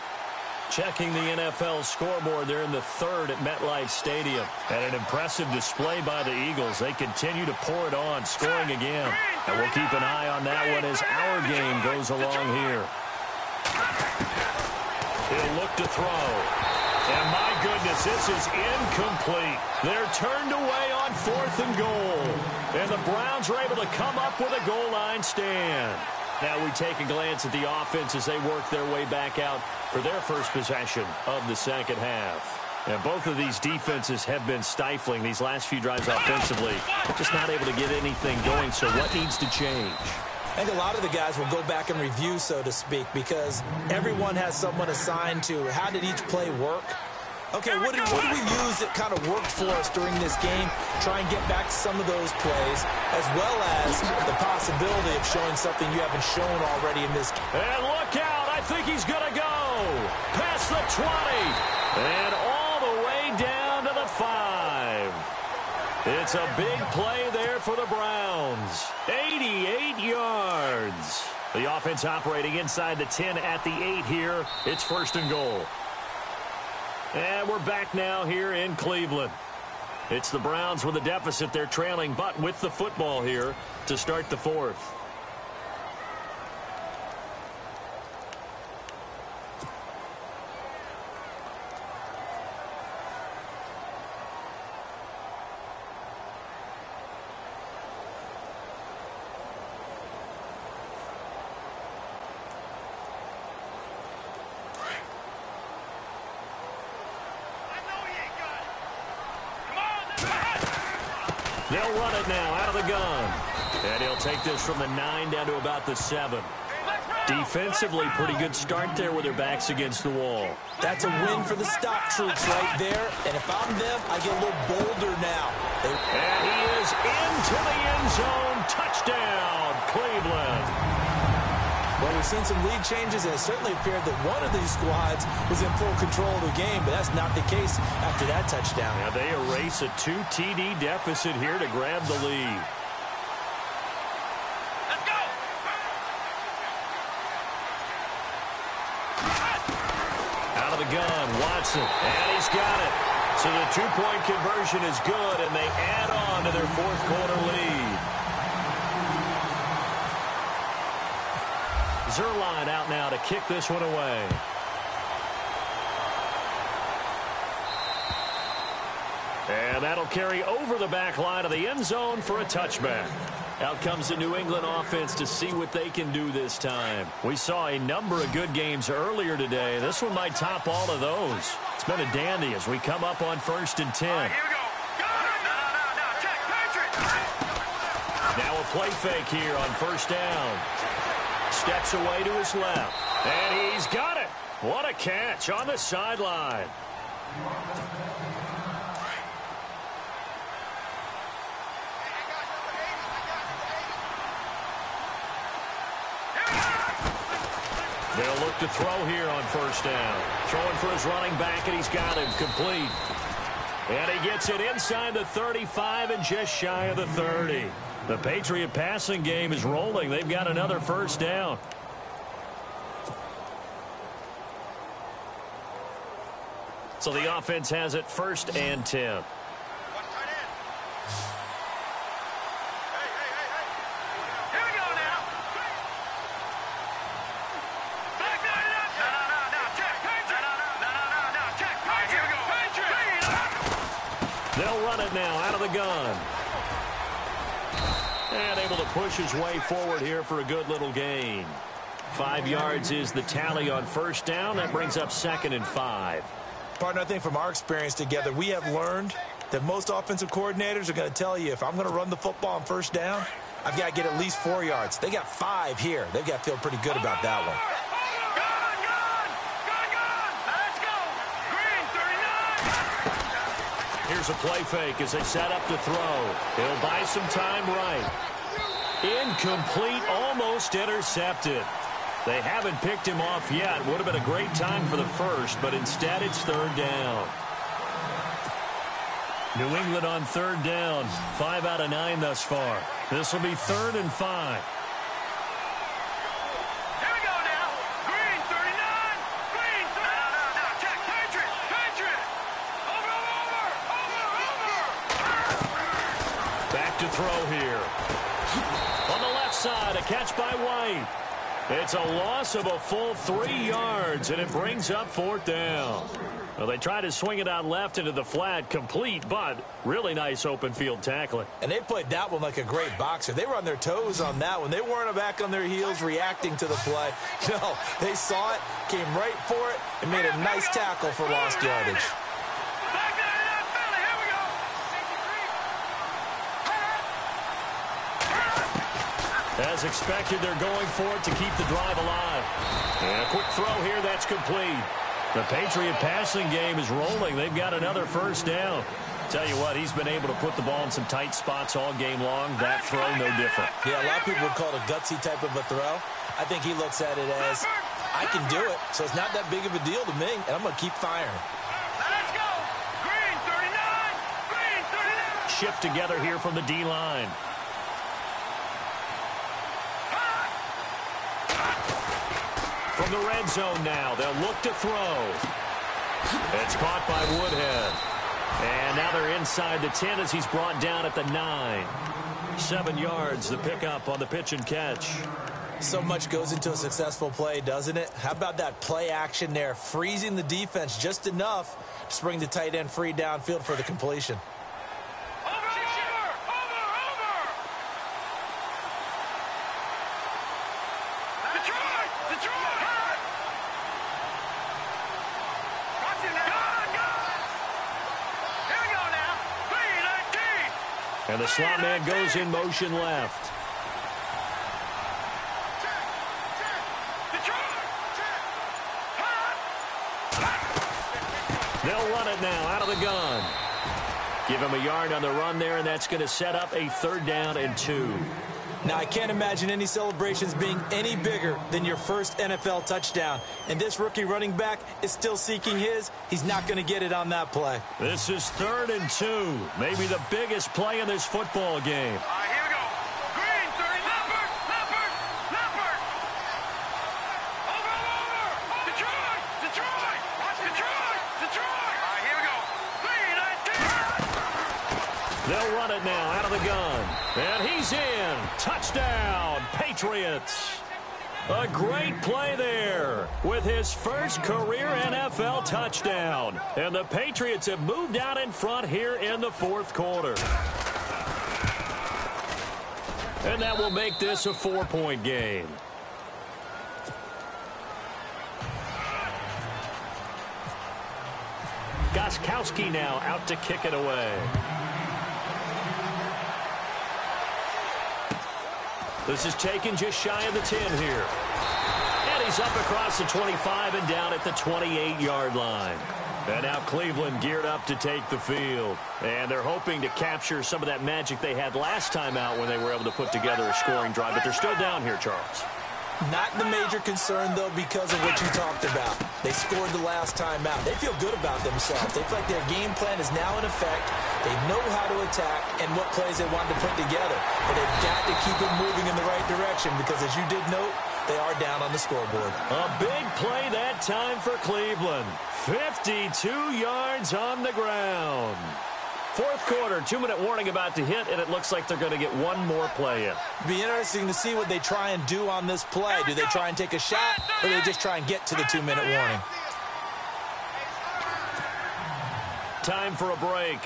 Checking the NFL scoreboard, they're in the 3rd at MetLife Stadium. And an impressive display by the Eagles. They continue to pour it on, scoring again. And we'll keep an eye on that one as our game goes along here. He'll look to throw. And my goodness, this is incomplete. They're turned away on 4th and goal. And the Browns are able to come up with a goal line stand. Now we take a glance at the offense as they work their way back out for their first possession of the second half. And both of these defenses have been stifling these last few drives offensively. Just not able to get anything going, so what needs to change? I think a lot of the guys will go back and review, so to speak, because everyone has someone assigned to how did each play work. Okay, what did we use that kind of worked for us during this game? Try and get back to some of those plays, as well as the possibility of showing something you haven't shown already in this game. And look out, I think he's going to go. Past the 20. And all the way down to the 5. It's a big play there for the Browns. 88 yards. The offense operating inside the 10 at the 8 here. It's 1st and goal. And we're back now here in Cleveland. It's the Browns with a deficit. They're trailing, but with the football here to start the 4th. They'll run it now out of the gun. And he'll take this from the 9 down to about the 7. Defensively, pretty good start there with their backs against the wall. That's a win for the stock troops right there. And if I'm them, I get a little bolder now. And he is into the end zone. Touchdown, Cleveland. Well, we've seen some lead changes, and it certainly appeared that one of these squads was in full control of the game, but that's not the case after that touchdown. Now they erase a 2 TD deficit here to grab the lead. Let's go! Out of the gun, Watson, and he's got it. So the 2-point conversion is good, and they add on to their 4th quarter lead. Zerline out now to kick this one away. And that'll carry over the back line of the end zone for a touchback. Out comes the New England offense to see what they can do this time. We saw a number of good games earlier today. This one might top all of those. It's been a dandy as we come up on 1st and 10. Here we go. No, check, Patrick. Now a play fake here on 1st down. Steps away to his left. And he's got it. What a catch on the sideline. They'll look to throw here on 1st down. Throwing for his running back, and he's got him complete. And he gets it inside the 35 and just shy of the 30. The Patriot passing game is rolling. They've got another first down. So the offense has it 1st and 10. They'll run it now out of the gun. And able to push his way forward here for a good little gain. 5 yards is the tally on first down. That brings up 2nd and 5. Partner, I think from our experience together, we have learned that most offensive coordinators are going to tell you if I'm going to run the football on first down, I've got to get at least 4 yards. They got 5 here. They've got to feel pretty good about that one. Here's a play fake as they set up to throw. He'll buy some time right. Incomplete, almost intercepted. They haven't picked him off yet. Would have been a great time for the first, but instead it's 3rd down. New England on 3rd down. 5 out of 9 thus far. This will be 3rd and 5. To throw here. On the left side, a catch by White. It's a loss of a full 3 yards, and it brings up 4th down. Well, they try to swing it out left into the flat, complete, but really nice open field tackling. And they played that one like a great boxer. They were on their toes on that one. They weren't back on their heels reacting to the play. No, they saw it, came right for it, and made a nice tackle for lost yardage. As expected, they're going for it to keep the drive alive. And a quick throw here, that's complete. The Patriot passing game is rolling. They've got another first down. Tell you what, he's been able to put the ball in some tight spots all game long. That throw, no different. Yeah, a lot of people would call it a gutsy type of a throw. I think he looks at it as, I can do it, so it's not that big of a deal to me, and I'm going to keep firing. Let's go! Green 39! Green 39! Shift together here from the D-line. From the red zone now, they'll look to throw. It's caught by Woodhead. And now they're inside the 10 as he's brought down at the 9. 7 yards, the pickup on the pitch and catch. So much goes into a successful play, doesn't it? How about that play action there, freezing the defense just enough to bring the tight end free downfield for the completion. And the slot man goes in motion left. They'll run it now out of the gun. Give him a yard on the run there, and that's going to set up a 3rd down and 2. Now, I can't imagine any celebrations being any bigger than your first NFL touchdown. And this rookie running back is still seeking his. He's not going to get it on that play. This is 3rd and 2. Maybe the biggest play in this football game. Here we go. Green 30. Leopard. Over. Detroit. Here we go. Green 19. They'll run it now out of the gun. And he's in. Touchdown, Patriots. A great play there with his first career NFL touchdown. And the Patriots have moved out in front here in the 4th quarter. And that will make this a 4-point game. Gostkowski now out to kick it away. This is taken just shy of the 10 here. And he's up across the 25 and down at the 28-yard line. And now Cleveland geared up to take the field. And they're hoping to capture some of that magic they had last time out when they were able to put together a scoring drive. But they're still down here, Charles. Not the major concern, though, because of what you talked about. They scored the last time out. They feel good about themselves. They feel like their game plan is now in effect. They know how to attack and what plays they want to put together. But they've got to keep it moving in the right direction because, as you did note, they are down on the scoreboard. A big play that time for Cleveland. 52 yards on the ground. Fourth quarter, 2-minute warning about to hit, and it looks like they're going to get one more play in. It'll be interesting to see what they try and do on this play. Do they try and take a shot, or do they just try and get to the 2-minute warning? Time for a break.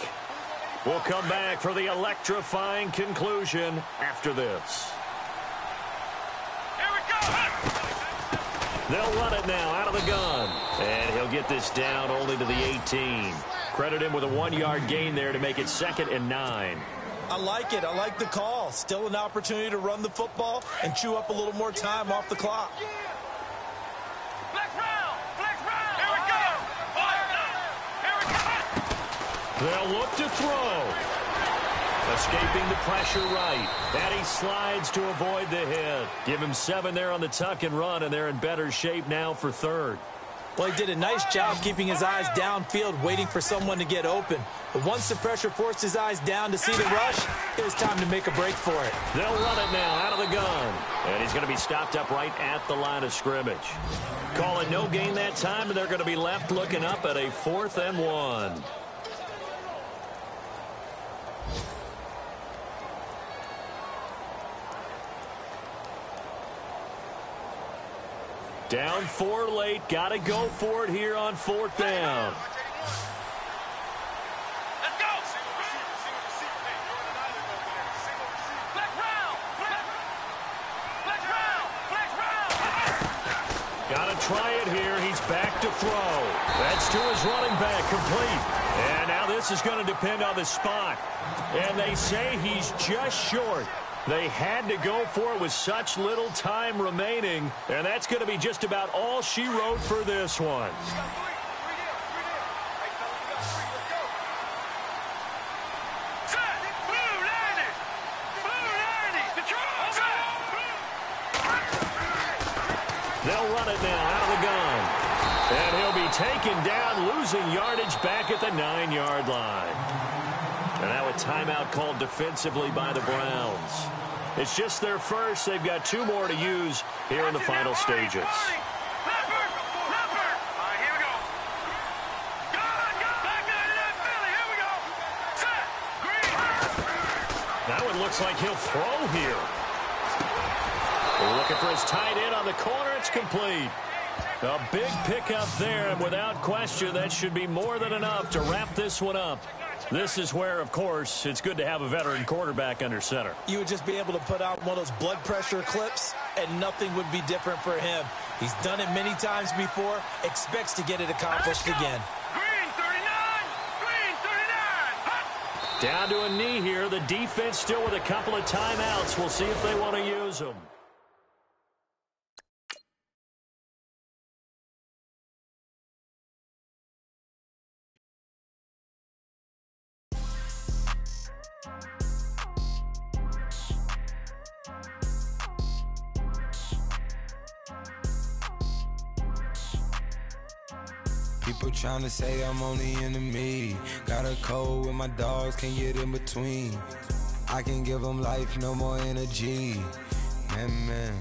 We'll come back for the electrifying conclusion after this. They'll run it now out of the gun. And he'll get this down only to the 18. Credit him with a 1-yard gain there to make it 2nd and 9. I like it. I like the call. Still an opportunity to run the football and chew up a little more time off the clock. Flex round. Here we go. Here we go. They'll look to throw. Escaping the pressure right. And he slides to avoid the hit. Give him 7 there on the tuck and run, and they're in better shape now for 3rd. Well, he did a nice job keeping his eyes downfield, waiting for someone to get open. But once the pressure forced his eyes down to see the rush, it was time to make a break for it. They'll run it now out of the gun. And he's going to be stopped up right at the line of scrimmage. Calling no gain that time, and they're going to be left looking up at a 4th and 1. Down 4 late. Got to go for it here on 4th down. Let's go. Flex round. Got to try it here. He's back to throw. That's to his running back, complete. And now this is going to depend on the spot. And they say he's just short. They had to go for it with such little time remaining, and that's going to be just about all she wrote for this one. They'll run it now out of the gun. And he'll be taken down, losing yardage back at the 9-yard line. And now a timeout called defensively by the Browns. It's just their first. They've got 2 more to use here in the final stages. Now it looks like he'll throw here. Looking for his tight end on the corner. It's complete. A big pickup there, and without question, that should be more than enough to wrap this one up. This is where, of course, it's good to have a veteran quarterback under center. You would just be able to put out one of those blood pressure clips, and nothing would be different for him. He's done it many times before, expects to get it accomplished again. Green 39. Down to a knee here. The defense still with a couple of timeouts. We'll see if they want to use them. People tryna say I'm only enemy. Got a code with my dogs, can't get in between. I can give them life, no more energy. Man,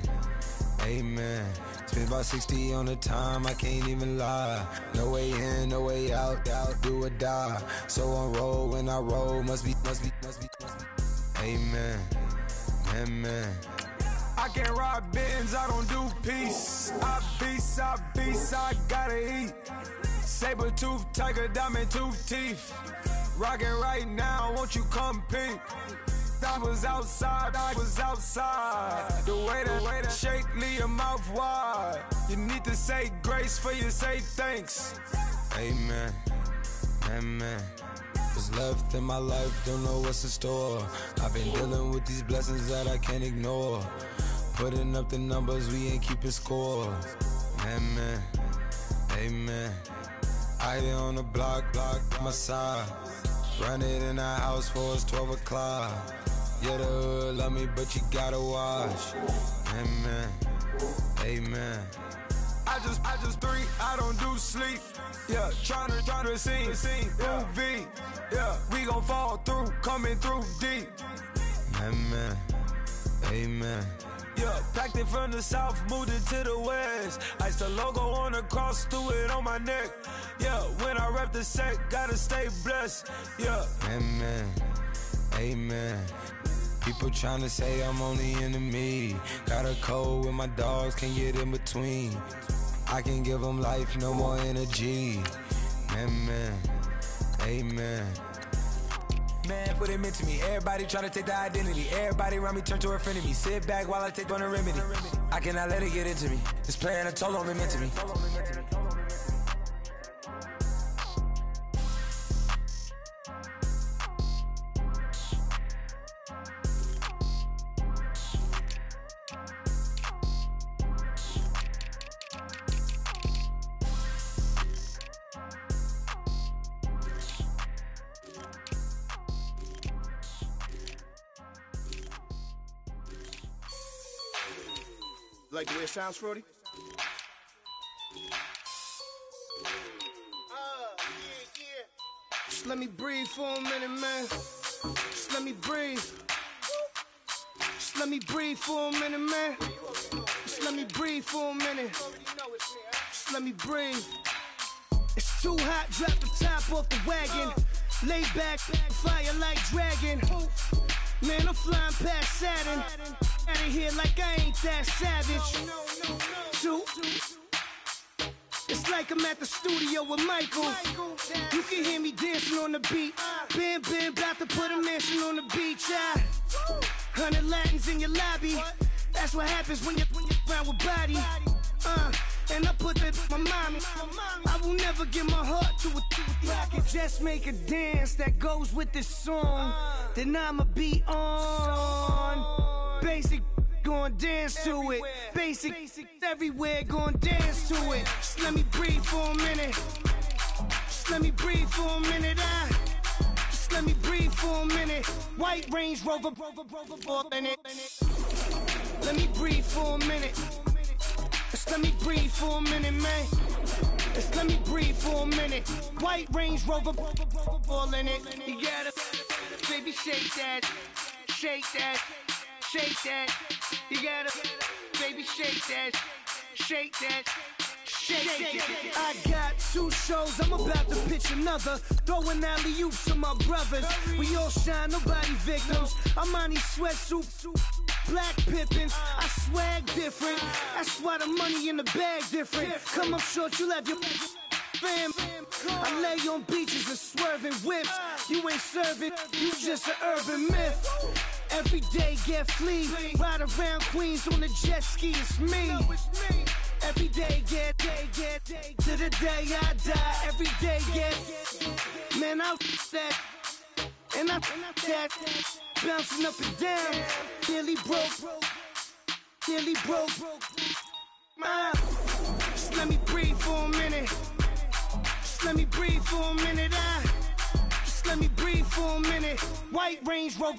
amen. Spent about 60 on the time, I can't even lie. No way in, no way out, do or die. So on roll when I roll, must be. Amen, man. I can't ride Benz, I don't do peace. I beast, I gotta eat. Saber tooth, tiger, diamond tooth teeth. Rockin' right now, won't you come peep? I was outside. The way that shake, leave your mouth wide. You need to say grace for you say thanks. Amen, what's left in my life, don't know what's in store. I've been dealing with these blessings that I can't ignore. Putting up the numbers, we ain't keeping score. Amen. I been on the block, my side. Run it in the house for us 12 o'clock. Yeah, the hood love me, but you gotta watch. Amen. Amen. I just three, I don't do sleep. Yeah, tryna see. Ooh, V. Yeah, we gon' fall through, coming through deep. Amen. Amen. Yeah, packed it from the south, moved it to the west. Iced the logo on the cross, threw it on my neck. Yeah, when I rep the set, gotta stay blessed. Yeah. Amen. Amen. People tryna say I'm only enemy. Got a code with my dogs, can't get in between. I can give them life, no more energy. Amen. Amen. Man, what it meant to me. Everybody tryna take the identity. Everybody around me turn to a friend of me. Sit back while I take on the remedy. I cannot let it get into me. This plan a toll on me, meant to me. Like the way it sounds, Frody? Just let me breathe for a minute, man. Just let me breathe. Just let me breathe for a minute, man. Just let me breathe for a minute. Just let me breathe. It's too hot, drop the top off the wagon. Lay back, fire like dragon. Man, I'm flying past Saturn. Out of here like I ain't that savage. Two. It's like I'm at the studio with Michael. You can hear me dancing on the beat. Bam, about to put a mansion on the beach. 100 Latins in your lobby. That's what happens when you're around with body. And I put that in my mommy. I will never give my heart to a I can just make a dance that goes with this song. Then I'ma be on. Basic, gon' dance to it. Basic, everywhere, gon' dance to it. Just let me breathe for a minute. Just let me breathe for a minute. Just let me breathe for a minute. White Range Rover, in it. Let me breathe for a minute. Just let me breathe for a minute, man. Just let me breathe for a minute. White Range Rover, ball in it. You gotta, baby, shake that, shake that. Shake that, you gotta, baby, shake that, shake that, shake that. I got 2 shows, I'm about to pitch another. Throwing alley-oops to my brothers. We all shine, nobody victims. I'm on these sweatsuits, black Pippins. I swag different, that's why the money in the bag different. Come up short, you'll have your fam. I lay on beaches and swerving whips. You ain't serving, you just an urban myth. Every day get flea, ride around Queens on a jet ski, it's me. Every day get, to the day I die. Every day get, man, I that, and I that, bouncing up and down, nearly broke. Just let me breathe for a minute. Just let me breathe for a minute. Just let me breathe for a minute. White Range Rover.